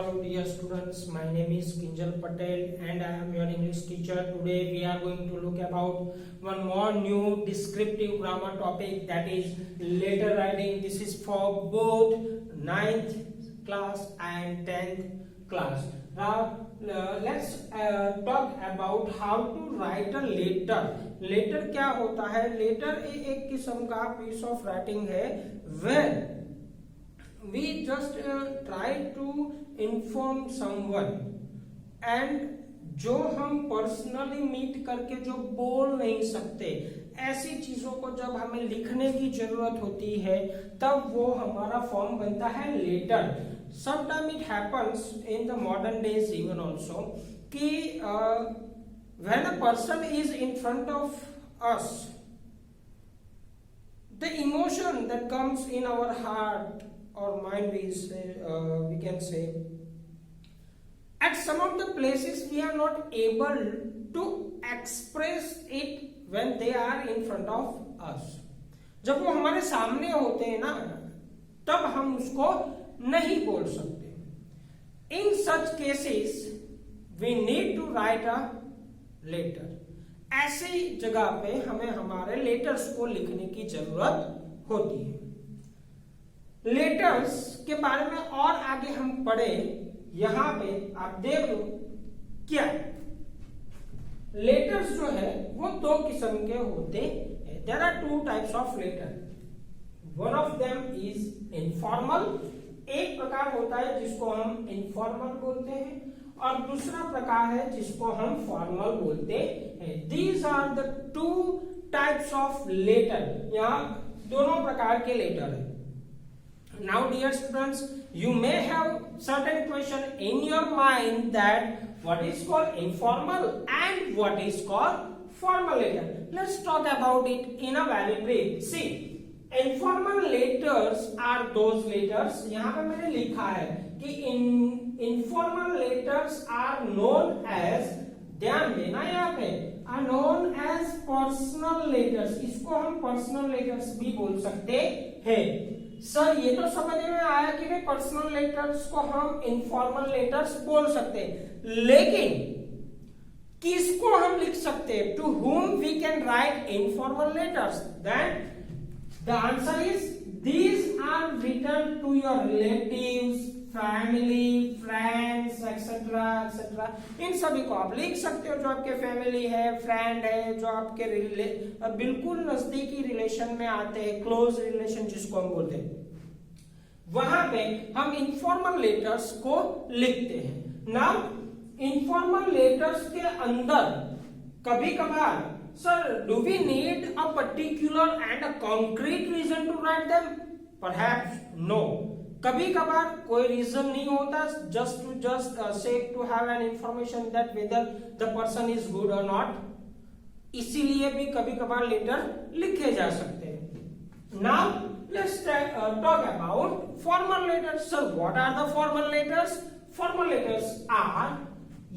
Hello dear students, my name is Kinjal Patel and I am your English teacher. Today we are going to look about one more new descriptive grammar topic, that is letter writing. This is for both 9th class and 10th class. Now let's talk about how to write a letter. Letter क्या होता है? Letter एक किस्म का piece of writing है where we just try to inform someone and जो हम personally meet करके जो बोल नहीं सकते, ऐसी चीजों को जब हमें लिखने की जरूरत होती है तब वो हमारा फॉर्म बनता है letter. Sometime it happens in the modern days even also कि when a person is in front of us, the emotion that comes in our heart or mind, we can say, at some of the places we are not able to express it when they are in front of us. जब वो हमारे सामने होते हैं ना, तब हम उसको नहीं बोल सकते. In such cases we need to write a letter. ऐसी जगह पे हमें हमारे लेटर्स को लिखने की जरूरत होती है. लेटर्स के बारे में और आगे हम पढ़े, यहां पे आप देख लो क्या लेटर्स जो है वो दो किस्म के होते हैं. There are two types of letter. One of them is informal. एक प्रकार होता है जिसको हम इनफॉर्मल बोलते हैं और दूसरा प्रकार है जिसको हम फॉर्मल बोलते हैं. These are the two types of letter. यहाँ दोनों प्रकार के लेटर है. Now dear students, you may have certain question in your mind that what is called informal and what is called formal letter. Let's talk about it in a very brief. See, informal letters are those letters, यहाँ पे मैंने लिखा है कि informal letters are known as, ध्यान देना यहाँ पे, are known as personal letters. इसको हम personal letters भी बोल सकते हैं. सर ये तो समझ में आया कि भाई पर्सनल लेटर्स को हम इनफॉर्मल लेटर्स बोल सकते हैं, लेकिन किसको हम लिख सकते हैं? To whom we can write informal letters? Then the answer is these are written to your relatives, family, friends etcetera etcetera. इन सभी को आप लिख सकते हो जो आपके फैमिली है, फ्रेंड है, जो आपके बिल्कुल नजदीकी रिलेशन में आते हैं, क्लोज रिलेशन जिसको हम बोलते हैं. वहां पे हम इनफॉर्मल लेटर्स को लिखते हैं. नाउ इनफॉर्मल लेटर्स के अंदर कभी कभार, sir do we need a particular and a concrete reason to write them? Perhaps no. कभी कभार कोई रीजन नहीं होता, just say to have an information that whether the person is good or not. इसीलिए भी कभी कभार लेटर लिखे जा सकते हैं. Now let's talk about formal letters. Sir what are the formal letters? Formal letters are,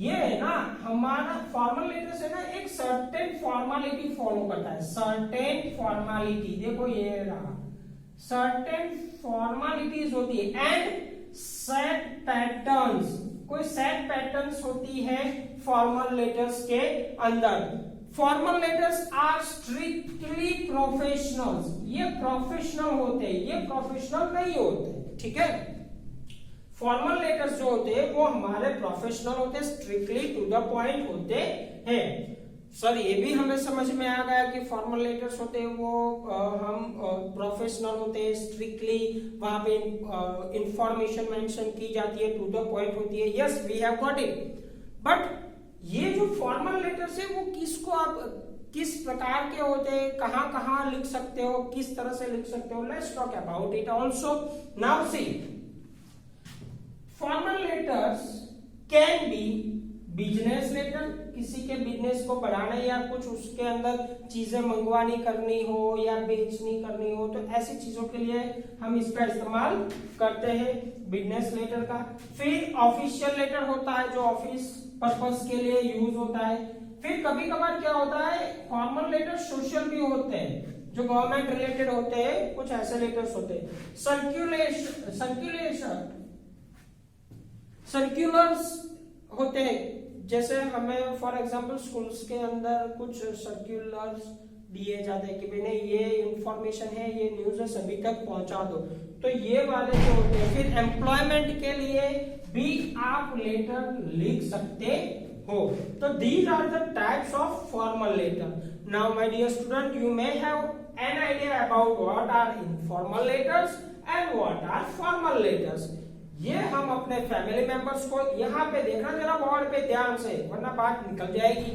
ये है ना हमारा फॉर्मल लेटर्स है ना, एक सर्टेन फॉर्मेलिटी फॉलो करता है. सर्टेन फॉर्मेलिटी, देखो ये रहा, सर्टेन फॉर्मेलिटीज होती है एंड सेट पैटर्न्स. कोई सेट पैटर्न्स होती है फॉर्मल लेटर्स के अंदर. Formal letters are strictly professionals. ये प्रोफेशनल होते हैं, ये प्रोफेशनल नहीं होते. ठीक है, फॉर्मल लेटर्स जो होते हैं वो हमारे प्रोफेशनल होते हैं, स्ट्रिक्टली टू द पॉइंट होते हैं. सर ये भी हमें समझ में आ गया कि फॉर्मल लेटर्स होते हैं वो हम प्रोफेशनल होते हैं, स्ट्रिक्टली वहां पे इंफॉर्मेशन मेंशन की जाती है, टू द पॉइंट होती है. Yes, we have got it. But ये जो फॉर्मल लेटर्स है वो किसको आप किस प्रकार के होते हैं, कहां कहां लिख सकते हो, किस तरह से लिख सकते हो? Let's talk about it also. Now see, formal letters can be business letter. किसी के बिजनेस को बढ़ाना या कुछ उसके अंदर चीजें मंगवानी करनी हो या बेचनी करनी हो, तो ऐसी चीजों के लिए हम इसका इस्तेमाल करते हैं बिजनेस लेटर का. फिर ऑफिशियल लेटर होता है जो ऑफिस पर्पस के लिए यूज होता है. फिर कभी कभार क्या होता है, फॉर्मल लेटर सोशल भी होते हैं जो गवर्नमेंट रिलेटेड होते हैं. कुछ ऐसे लेटर्स होते हैं. सर्कुलेशन सर्क्यूलर्स होते हैं, जैसे हमें फॉर एग्जांपल स्कूल्स के अंदर कुछ सर्क्यूलर्स दिए जाते हैं कि भाई नहीं ये इंफॉर्मेशन है, ये न्यूज़ है, सभी तक पहुंचा दो। तो ये वाले जो होते हैं, फिर एम्प्लॉयमेंट के लिए भी आप लेटर लिख सकते हो। तो these are the types of formal letter. Now my dear student, you may have an idea about what are informal letters and what are formal letters. ये हम अपने फैमिली मेंबर्स को यहाँ पे देखना जरा बोर्ड पे ध्यान से, वरना बात निकल जाएगी।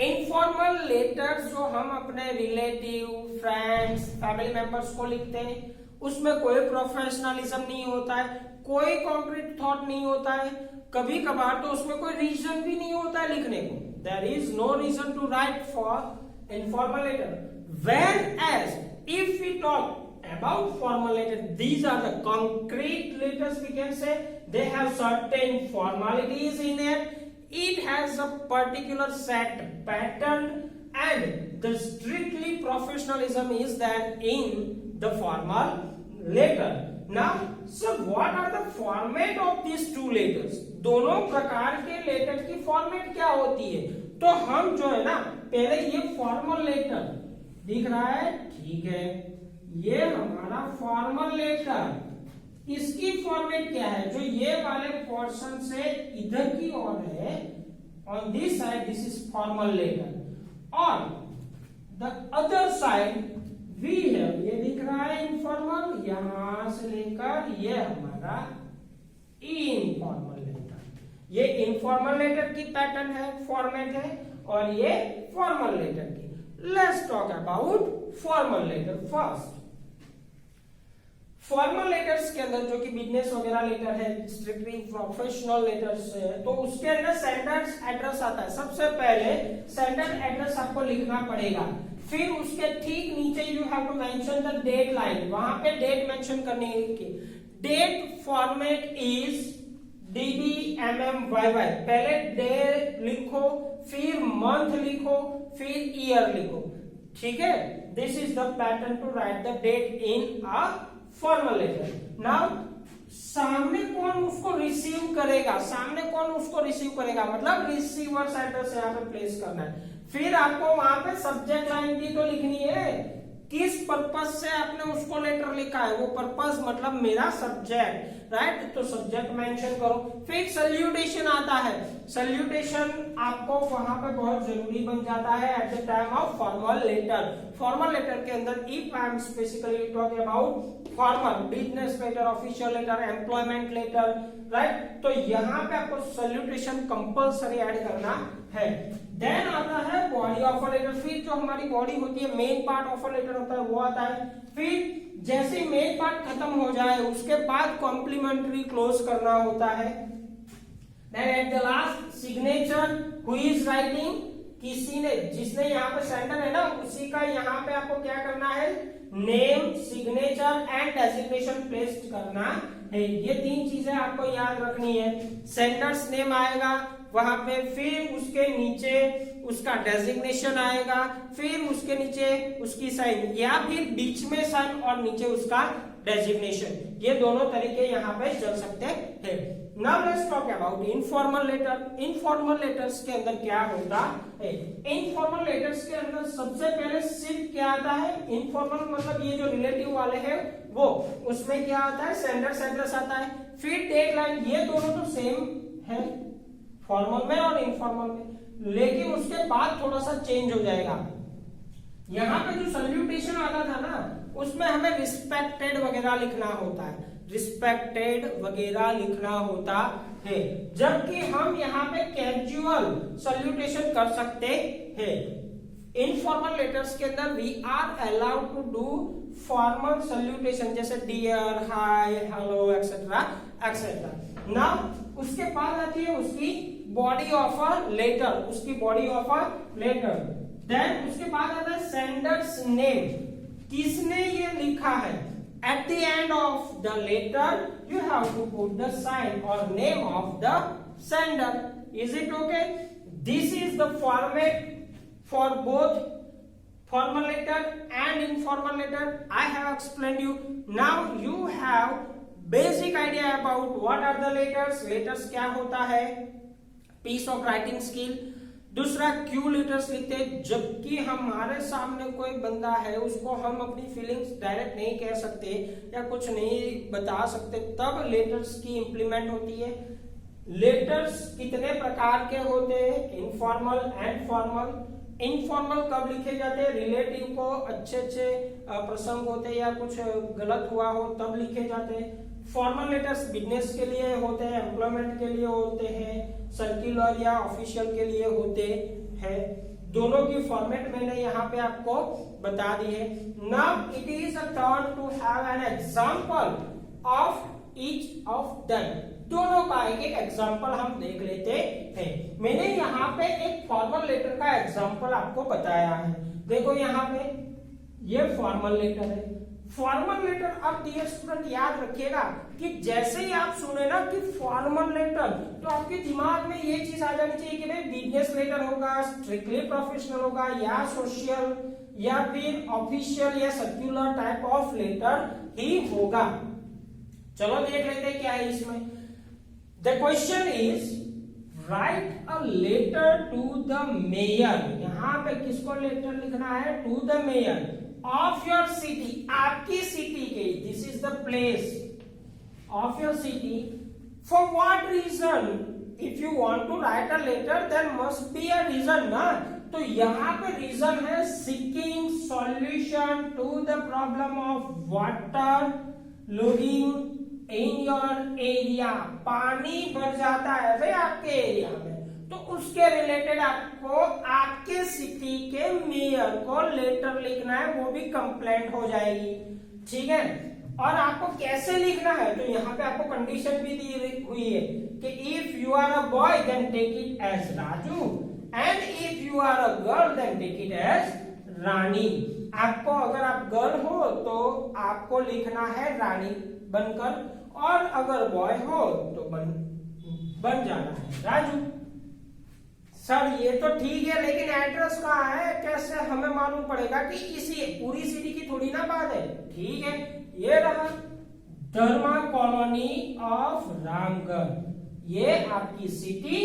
इनफॉर्मल लेटर्स जो हम अपने रिलेटिव, फ्रेंड्स, फैमिली मेंबर्स को लिखते हैं, उसमें कोई प्रोफेशनलिज्म नहीं होता है, कोई कॉन्क्रीट थॉट नहीं होता है, कभी कभार तो उसमें कोई रीजन भी नहीं होता है लिखने को। There is no reason to write for informal letter. Whereas if we talk about formal letter, these are the concrete letters, we can say they have certain formalities in it, it has a particular set pattern, and the strictly professionalism is that in the formal letter. Now sir, what are the format of these two letters? दोनों प्रकार के letter की format क्या होती है? तो हम जो है ना, पहले ये फॉर्मल लेटर दिख रहा है, ठीक है, ये हमारा फॉर्मल लेटर, इसकी फॉर्मेट क्या है? जो ये वाले पोर्शन से इधर की ओर है, on this side this is formal letter, और the other side we have, ये दिख रहा है इनफॉर्मल, यहां से लेकर ये हमारा इनफॉर्मल लेटर। ये इनफॉर्मल लेटर की पैटर्न है, फॉर्मेट है, और ये फॉर्मल लेटर की। Let's talk about formal letter first. Formal letters के अंदर जो कि बिजनेस वगैरह लेटर है, स्ट्रिक्टली प्रोफेशनल लेटर्स है, तो उसके अंदर सेंडर्स एड्रेस आता है। सबसे पहले सेंडर एड्रेस आपको लिखना पड़ेगा, फिर उसके ठीक नीचे you have to mention the date line, वहां पे डेट मेंशन करनी है। डेट फॉर्मेट इज DDMMYY, पहले डे लिखो, फिर मंथ लिखो, फिर ईयर लिखो, ठीक है। This is the pattern to write the date in a formal letter. Now सामने कौन उसको रिसीव करेगा, सामने कौन उसको रिसीव करेगा, मतलब रिसीवर्स एड्रेस यहाँ पे प्लेस करना है। फिर आपको वहां पे सब्जेक्ट लाइन भी तो लिखनी है, किस पर्पस से आपने उसको लेटर लिखा है, वो पर्पस मतलब मेरा सब्जेक्ट, राइट, तो सब्जेक्ट मेंशन करो। फिर सल्यूटेशन आता है, सल्यूटेशन आपको वहां पे बहुत जरूरी बन जाता है at the time of formal letter. Formal letter के अंदर if I am specifically talking about formal, business letter, official letter, employment letter, right, तो यहाँ पे आपको सल्यूटेशन कंपल्सरी ऐड करना है। देन आता है बॉडी ऑफ अ लेटर, फिर जो हमारी बॉडी होती है, main part of a letter होता है, वो आता है। फिर जैसे मेन पार्ट खत्म हो जाए उसके बाद कॉम्प्लीमेंट्री क्लोज करना होता है। Then at the last signature, who is writing, किसी ने, जिसने यहाँ पे सेंडर है ना, उसी का यहाँ पे आपको क्या करना है, name, signature and designation place करना है। ये तीन चीजें आपको याद रखनी है। सेंडर्स नेम आएगा वहां पे, फिर उसके नीचे उसका डेजिग्नेशन आएगा, फिर उसके नीचे उसकी साइन, या फिर बीच में साइन और नीचे उसका डेजिग्नेशन। ये दोनों तरीके यहाँ पे चल सकते हैं। Now let's talk about informal letter. Informal letters के अंदर क्या होता है? इनफॉर्मल लेटर्स के अंदर सबसे पहले सिर्फ क्या आता है, इनफॉर्मल मतलब ये जो रिलेटिव वाले हैं वो, उसमें क्या आता है, सेंडर्स एड्रेस आता है, फिर डेट लाइन। ये दोनों तो सेम है फॉर्मल में और इनफॉर्मल में, लेकिन उसके बाद थोड़ा सा चेंज हो जाएगा। यहाँ पे जो सल्यूटेशन आता था ना, उसमें हमें रिस्पेक्टेड वगैरह लिखना होता है, रिस्पेक्टेड वगैरह लिखना होता है, जबकि हम यहाँ पे कैजुअल सल्यूटेशन कर सकते हैं। इनफॉर्मल लेटर्स के अंदर we are allowed to do formal salutation, जैसे dear, hi, hello, etcetera etcetera. Now उसके बाद आती है उसकी बॉडी ऑफ अ लेटर, उसकी body of a letter. Then उसके बाद आता है सेंडर्स नेम, किसने ये लिखा है। At the end of the letter you have to put the sign और name of the sender. Is it okay? This is the format for both formal letter and informal letter. I have explained you. Now you have basic idea about what are the letters, letters क्या होता है, piece of writing skill. दूसरा, क्यों letters लिखते हैं, जबकि हमारे सामने कोई बंदा है उसको हम अपनी फीलिंग्स डायरेक्ट नहीं कह सकते या कुछ नहीं बता सकते, तब लेटर्स की इंप्लीमेंट होती है। लेटर्स कितने प्रकार के होते हैं, इनफॉर्मल एंड फॉर्मल। इनफॉर्मल कब लिखे जाते हैं, रिलेटिव को अच्छे प्रसंग होते हैं या कुछ गलत हुआ हो तब लिखे जाते हैं। फॉर्मल लेटर्स बिजनेस के लिए होते हैं, एम्प्लॉयमेंट के लिए होते हैं, सर्कुलर या ऑफिशियल के लिए होते हैं। दोनों की फॉर्मेट मैंने यहाँ पे आपको बता दी है। Now it is a turn to have an example of each of them. दोनों का एक एक एग्जांपल हम देख लेते हैं। मैंने यहाँ पे एक फॉर्मल लेटर का एग्जांपल आपको बताया है। देखो यहाँ पे ये फॉर्मल लेटर है। फॉर्मल लेटर, अब डियर स्टूडेंट याद रखिएगा कि जैसे ही आप सुने ना कि फॉर्मल लेटर, तो आपके दिमाग में ये चीज आ जानी चाहिए कि भाई बिजनेस लेटर होगा, स्ट्रिक्टली प्रोफेशनल होगा, या सोशल या फिर ऑफिशियल या सर्कुलर टाइप ऑफ लेटर ही होगा। चलो देख लेते हैं क्या है इसमें। The question is write a letter to the mayor. यहाँ पे किसको लेटर लिखना है, to the mayor of your city, आपकी सिटी के, this is the place of your city. For what reason, if you want to write a letter then must be a reason ना। तो यहाँ पे रीजन है seeking solution to the problem of water logging in your area. पानी भर जाता है भाई आपके एरिया में, तो उसके रिलेटेड आपको आपके सिटी के मेयर को लेटर लिखना है, वो भी कंप्लेंट हो जाएगी। ठीक है, और आपको कैसे लिखना है, तो यहाँ पे आपको कंडीशन भी दी हुई है कि if you are a boy then take it as Raju and if you are a girl then take it as Rani. आपको अगर आप गर्ल हो तो आपको लिखना है रानी बनकर, और अगर बॉय हो तो बन जाना है राजू। सर ये तो ठीक है, लेकिन एड्रेस कहाँ है, कैसे हमें मालूम पड़ेगा कि इसी पूरी सिटी की थोड़ी ना बात है। ठीक है, ये रहा धर्मा कॉलोनी ऑफ रामगढ़, ये आपकी सिटी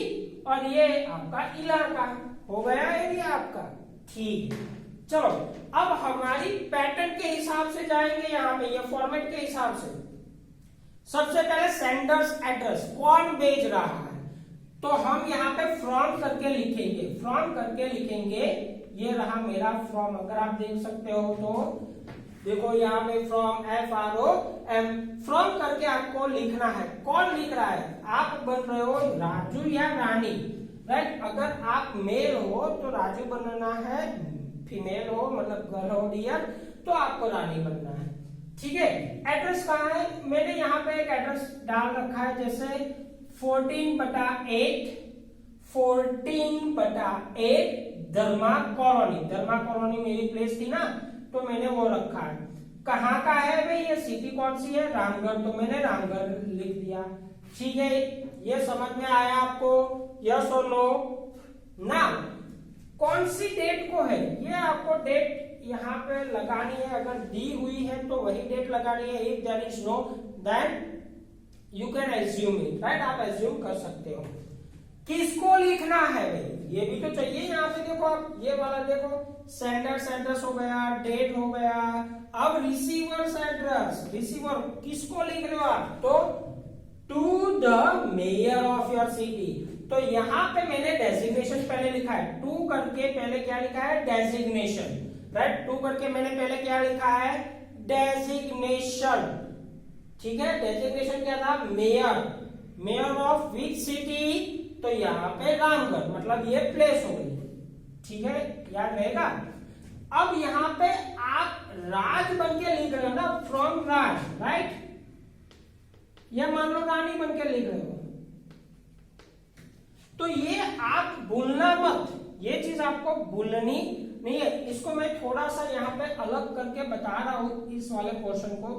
और ये आपका इलाका हो गया एरिया आपका। ठीक है, चलो अब हमारी पैटर्न के हिसाब से जाएंगे यहाँ पे, ये फॉर्मेट के हिसाब से। सबसे पहले सेंडर्स एड्रेस, कौन भेज रहा है, तो हम यहाँ पे फ्रॉम करके लिखेंगे, फ्रॉम करके लिखेंगे। ये रहा मेरा फ्रॉम, अगर आप देख सकते हो तो देखो यहाँ पे फ्रॉम FROM, फ्रॉम करके आपको लिखना है। कौन लिख रहा है, आप बन रहे हो राजू या रानी, राइट। अगर आप मेल हो तो राजू बनना है, फीमेल हो मतलब गर्ल हो डियर तो आपको रानी बनना है। ठीक है, एड्रेस कहाँ है, मैंने यहाँ पे एक एड्रेस डाल रखा है, जैसे 14/8 धर्मा कॉलोनी। धर्मा कॉलोनी मेरी प्लेस थी ना, तो मैंने वो रखा है। कहाँ का है भाई, ये सिटी कौन सी है, रामगढ़, तो मैंने रामगढ़ लिख दिया। ठीक है, ये समझ में आया आपको, यस और नो। ना कौन सी डेट को है, ये आपको डेट यहाँ पे लगानी है, अगर दी हुई है तो वही डेट लगानी है। If there is no then you can assume it, right, आप एज्यूम कर सकते हो। किसको लिखना है भाई, ये भी तो चाहिए। यहाँ पे देखो आप, ये वाला देखो, सेंडर्स एड्रेस हो गया, डेट हो गया। अब रिसीवर्स एड्रेस, रिसीवर किसको लिख रहे हो आप, तो to the mayor of your city. तो यहाँ पे मैंने डेजिग्नेशन पहले लिखा है, टू करके पहले क्या लिखा है, डेजिग्नेशन, राइट। टू करके मैंने पहले क्या लिखा है, डेजिग्नेशन। ठीक है, डेजिग्नेशन क्या था, mayor, mayor of which city, तो यहाँ पे रामगढ़, मतलब ये प्लेस हो गई। ठीक है, याद रहेगा। अब यहाँ पे आप राज बन के लिख रहे हो ना, फ्रॉम राज, राइट, या मान लो रानी बन के लिख रहे हो, तो ये आप भूलना मत, ये चीज आपको भूलनी नहीं है। इसको मैं थोड़ा सा यहाँ पे अलग करके बता रहा हूं, इस वाले पोर्शन को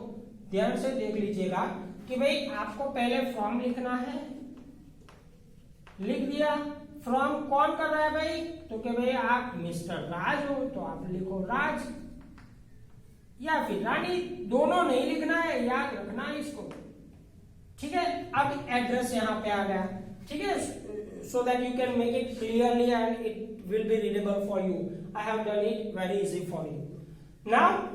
ध्यान से देख लीजिएगा कि भाई आपको पहले फ्रॉम लिखना है, लिख दिया। फ्रॉम कौन कर रहा है भाई, तो कि भाई आप मिस्टर राज हो तो आप लिखो राज, या फिर रानी, दोनों नहीं लिखना है, याद रखना है इसको। ठीक है, अब एड्रेस यहाँ पे आ गया, ठीक है, so that you can make it clearly and it will be readable for you. I have done it very easy for you. Now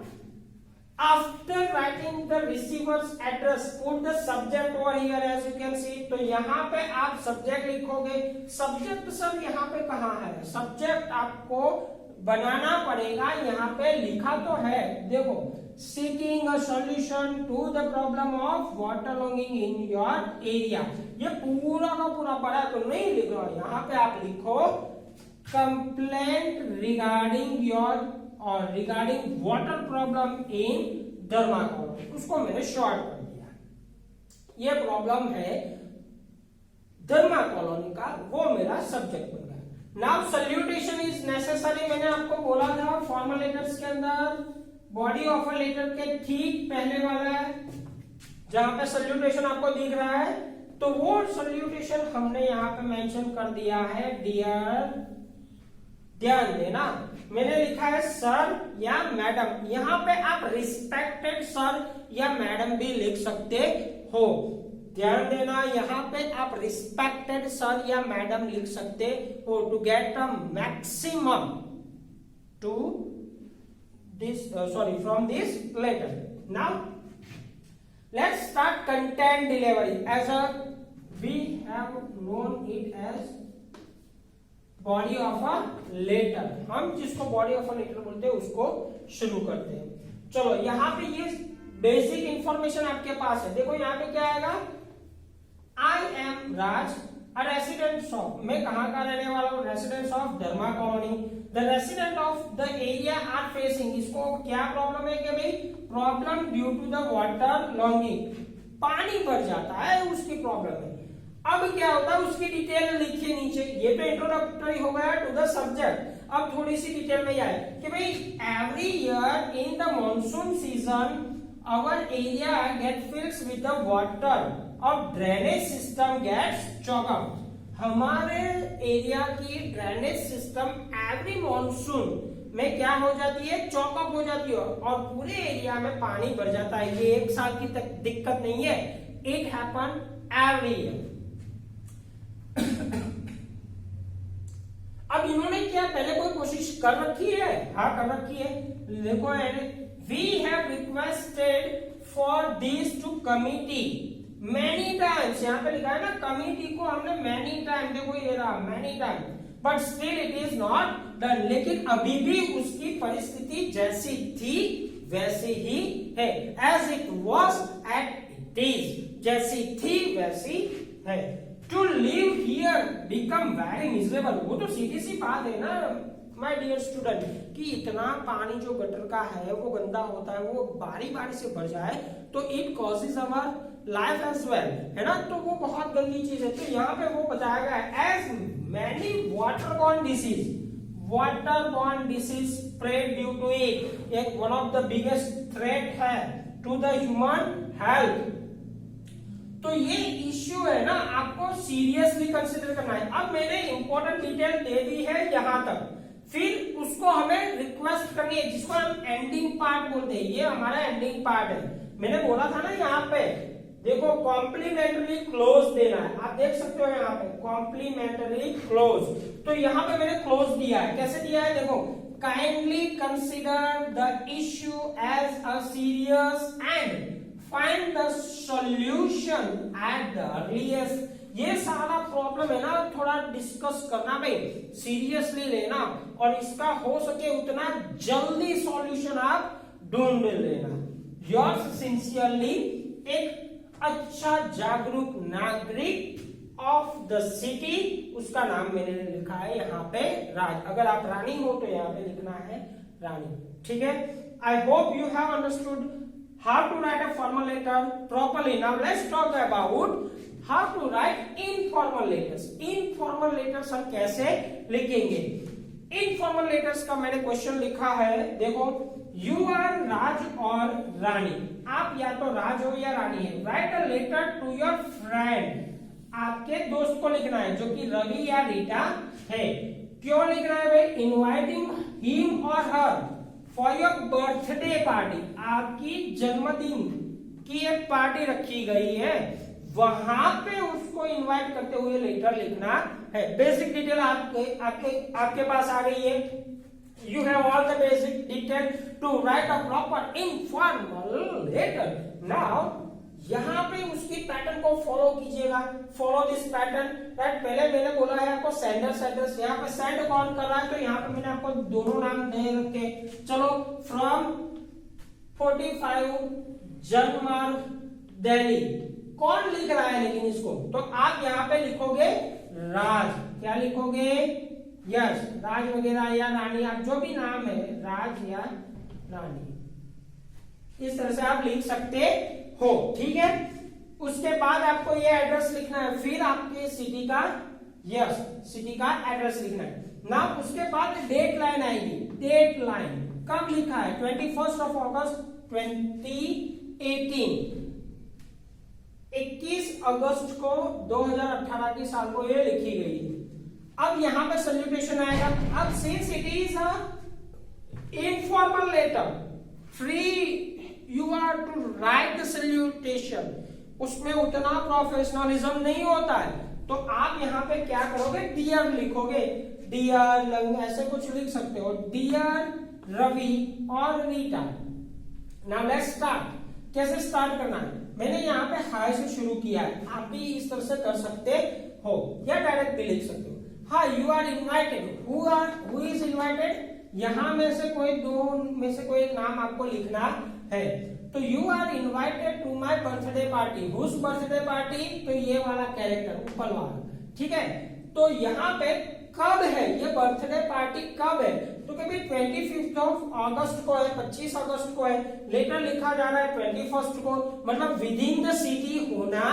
after writing the receiver's address, put the subject over here as you can see. तो यहाँ पे आप subject लिखोगे। Subject sir यहाँ पे कहाँ है? Subject आपको बनाना पड़ेगा, यहाँ पे लिखा तो है, देखो, seeking a solution to the problem of waterlogging in your area। ये पूरा का पूरा पढ़ा तो नहीं लिख रहा, यहाँ पे आप लिखो complaint regarding your और regarding water problem in Dharma colony, उसको मैंने शॉर्ट कर दिया। ये प्रॉब्लम है धर्मा कॉलोनी का, वो मेरा सब्जेक्ट बन गया। नाउ सॉल्यूशन इज नेसेसरी, मैंने आपको बोला था फॉर्मल लेटर्स के अंदर बॉडी ऑफ अ लेटर के ठीक पहले वाला है जहां पे सॉल्यूशन आपको दिख रहा है, तो वो सॉल्यूशन हमने यहाँ पे मेंशन कर दिया है डियर। ध्यान देना, मैंने लिखा है सर या मैडम, यहाँ पे आप रिस्पेक्टेड सर या मैडम भी लिख सकते हो। ध्यान देना, यहाँ पे आप रिस्पेक्टेड सर या मैडम लिख सकते हो to get the maximum to this from this letter. Now let's start content delivery as a we have known it as body of a letter। हम जिसको body of a letter बोलते हैं उसको शुरू करते हैं। चलो यहाँ पे ये बेसिक इंफॉर्मेशन आपके पास है। देखो यहाँ पे क्या आएगा, I am Raj a resident of, मैं कहाँ का रहने वाला हूँ, resident of Dharma colony. The resident of the area are facing, इसको क्या प्रॉब्लम है कि भाई problem due to the water logging, पानी भर जाता है उसकी प्रॉब्लम है। अब क्या होता है उसकी डिटेल लिखिए नीचे। ये तो इंट्रोडक्टरी हो गया टू द सब्जेक्ट। अब थोड़ी सी डिटेल में आए कि भाई every year in the monsoon season our area get filled with the water और drainage system gets choke up. हमारे एरिया की ड्रेनेज सिस्टम एवरी मॉनसून में क्या हो जाती है, चॉकअप हो जाती है और पूरे एरिया में पानी भर जाता है। ये एक साल की तक दिक्कत नहीं है, इट हैपन एवरी ईयर। अब इन्होंने क्या पहले कोई कोशिश कर रखी है? हाँ कर रखी है। देखो we have requested for this to committee many times, यहाँ पे लिखा है ना कमिटी को हमने many time, देखो ये रहा many time, but still it is not done। लेकिन अभी भी उसकी परिस्थिति जैसी थी वैसी ही है, as it was at it is, जैसी थी वैसी है। To live here become very miserable, वो तो सीधी सी बात है ना माय डियर स्टूडेंट कि इतना पानी जो गटर का है वो गंदा होता है, वो बारी बारी से भर जाए तो it causes our life as well, है ना, तो वो बहुत गंदी चीज है। तो यहाँ पे वो बताया गया है as many waterborne disease spread due to it, एक one of the biggest threat है टू द ह्यूमन हेल्थ। तो ये इश्यू है ना, आपको सीरियसली कंसिडर करना है। अब मैंने इंपॉर्टेंट डिटेल दे दी है यहाँ तक, फिर उसको हमें रिक्वेस्ट करनी है जिसको हम एंडिंग पार्ट बोलते हैं। ये हमारा एंडिंग पार्ट है। मैंने बोला था ना यहाँ पे देखो कॉम्प्लीमेंट्री क्लोज देना है, आप देख सकते हो यहाँ पे कॉम्प्लीमेंट्री क्लोज। तो यहाँ पे मैंने क्लोज दिया है, कैसे दिया है देखो, kindly consider the issue as a serious and find the solution at the earliest. ये सारा प्रॉब्लम है ना थोड़ा डिस्कस करना भाई, सीरियसली लेना और इसका हो सके उतना जल्दी सॉल्यूशन आप ढूंढ लेना। योर्स सिंसियरली, एक अच्छा जागरूक नागरिक ऑफ द सिटी, उसका नाम मैंने लिखा है यहाँ पे राज। अगर आप रानी हो तो यहाँ पे लिखना है रानी, ठीक है। I hope you have understood how to write a formal letter properly. Now let's talk about how to write informal letters. Informal letters हम कैसे लिखेंगे? Informal letters का मैंने क्वेश्चन लिखा है, देखो, you are राज और रानी, आप या तो राज हो या रानी है। Write a letter to your friend, आपके दोस्त को लिखना है जो कि रवि या रीटा है। क्यों लिखना है भाई? Inviting him or her for your birthday party, आपकी जन्मदिन की एक पार्टी रखी गई है। वहां पे उसको इनवाइट करते हुए लेटर लिखना है। बेसिक डिटेल आपके पास आ गई है। You have all the basic detail to write a proper informal letter. Now, यहाँ पे उसकी पैटर्न को फॉलो कीजिएगा। Follow this pattern, right. पहले मैंने बोला है आपको सेंडर्स एड्रेस, यहाँ पे सेंड कौन कर रहा है, तो यहाँ पे मैंने आपको दोनों नाम दे रखे। चलो, फ्रॉम 45 जनमार्ग दिल्ली, कौन लिख रहा है लेकिन इसको, तो आप यहाँ पे लिखोगे राज। क्या लिखोगे? यस, राज वगैरह या रानी, आप जो भी नाम है, राज या रानी, इस तरह से आप लिख सकते हो, ठीक है। उसके बाद आपको ये एड्रेस लिखना है, फिर आपके सिटी का, यस, सिटी का एड्रेस लिखना है ना। उसके बाद डेट लाइन आएगी। डेट लाइन कब लिखा है? 21 अगस्त 2018, 21 अगस्त को 2018 की साल को ये लिखी गई है। अब यहां पे सैल्यूटेशन आएगा। अब since it is a informal letter, free you are to write the salutation, उसमें उतना प्रोफेशनलिज्म नहीं होता है, तो आप यहां पे क्या करोगे? डियर लिखोगे। डियर, ऐसे कुछ लिख सकते हो, डियर रवि और रीटा। Now let's start. कैसे स्टार्ट करना है? मैंने यहाँ पे हाई से शुरू किया है, आप भी इस तरह से कर सकते हो या डायरेक्ट भी लिख सकते हो। हाँ, you are invited, who is invited, यहां में से कोई दो में से कोई एक नाम आपको लिखना है। तो you are invited to my birthday party, whose birthday party, तो ये वाला कैरेक्टर ऊपर वाला, ठीक है। तो यहाँ पे कब है ये बर्थडे पार्टी, कब है, तो कभी 25 अगस्त को है, 25 अगस्त को है, लेटर लिखा जा रहा है 21 को, मतलब विद इन द सिटी होना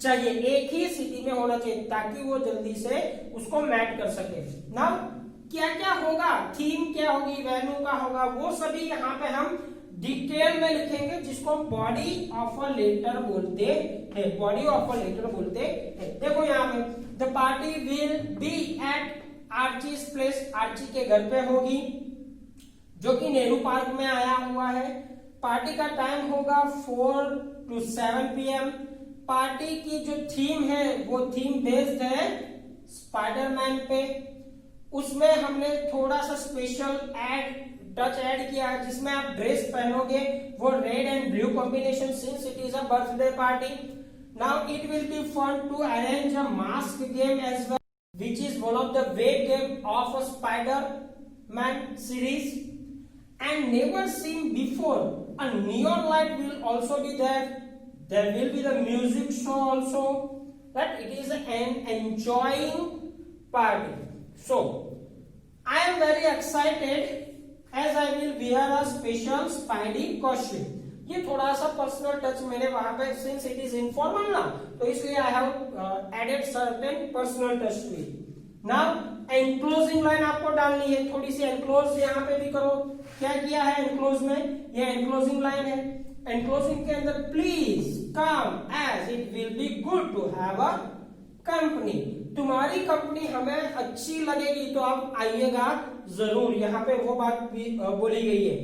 चाहिए, एक ही सिटी में होना चाहिए, ताकि वो जल्दी से उसको मैच कर सके। ना क्या क्या होगा, थीम क्या होगी, वैल्यू का होगा, वो सभी यहाँ पे हम डिटेल में लिखेंगे, जिसको बॉडी ऑफ अ लेटर बोलते हैं। बॉडी ऑफ अ लेटर बोलते हैं। देखो यहाँ पे, the party will be at Archie's place, Archie के घर पे होगी, जो कि नेहरू पार्क में आया हुआ है। पार्टी का टाइम होगा 4 to 7 PM। पार्टी की जो थीम है वो थीम बेस्ड है स्पाइडरमैन पे। उसमें हमने थोड़ा सा स्पेशल टच ऐड किया है, जिसमें आप ड्रेस पहनोगे वो red and blue combination, since it is a birthday party. Now it will be fun to arrange a mask game as well, which is one of the web game of a Spider-Man series, and never seen before. A neon light will also be there. There will be the music show also. That it is an enjoying party. So I am very excited as I will wear a special Spidey costume. ये थोड़ा सा personal touch मैंने वहां पे, since it is informal ना, तो इसलिए I have added certain personal touch to it. Now enclosing line आपको डालनी है, थोड़ी सी एनक्लोज यहाँ पे भी करो। क्या किया है एनक्लोज में? ये एनक्लोजिंग लाइन है। एनक्लोजिंग के अंदर please come as it will be good to have a company, तुम्हारी कंपनी हमें अच्छी लगेगी तो आप आइएगा जरूर, यहाँ पे वो बात भी बोली गई है।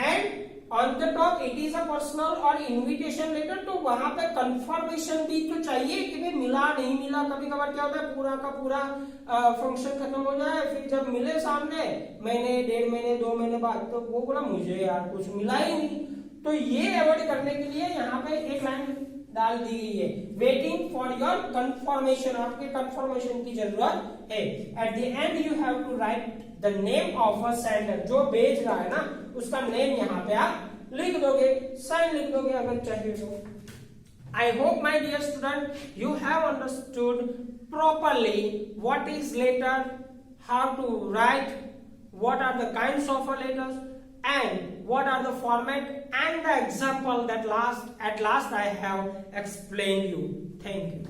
And on the top it is a personal और इनविटेशन लेटर, तो वहां पे कंफर्मेशन भी तो चाहिए कि भाई मिला नहीं मिला। कभी कभार क्या होता है, पूरा का पूरा फंक्शन खत्म हो जाए, फिर जब मिले सामने महीने 1.5 महीने 2 महीने बाद, तो वो बोला मुझे यार कुछ मिला ही नहीं। तो ये अवॉइड करने के लिए यहाँ पे एक लाइन डाल दी गई है, वेटिंग फॉर योर कंफर्मेशन, आपके कंफर्मेशन की जरूरत है। At the end you have to write the name of a sender, जो भेज रहा है ना उसका नेम यहाँ पे आप लिख दोगे, साइन लिख दोगे अगर चाहिए तो। I hope my dear student you have understood properly what is letter, how to write, what are the kinds of letters, and what are the format and the example that at last I have explained you. Thank you.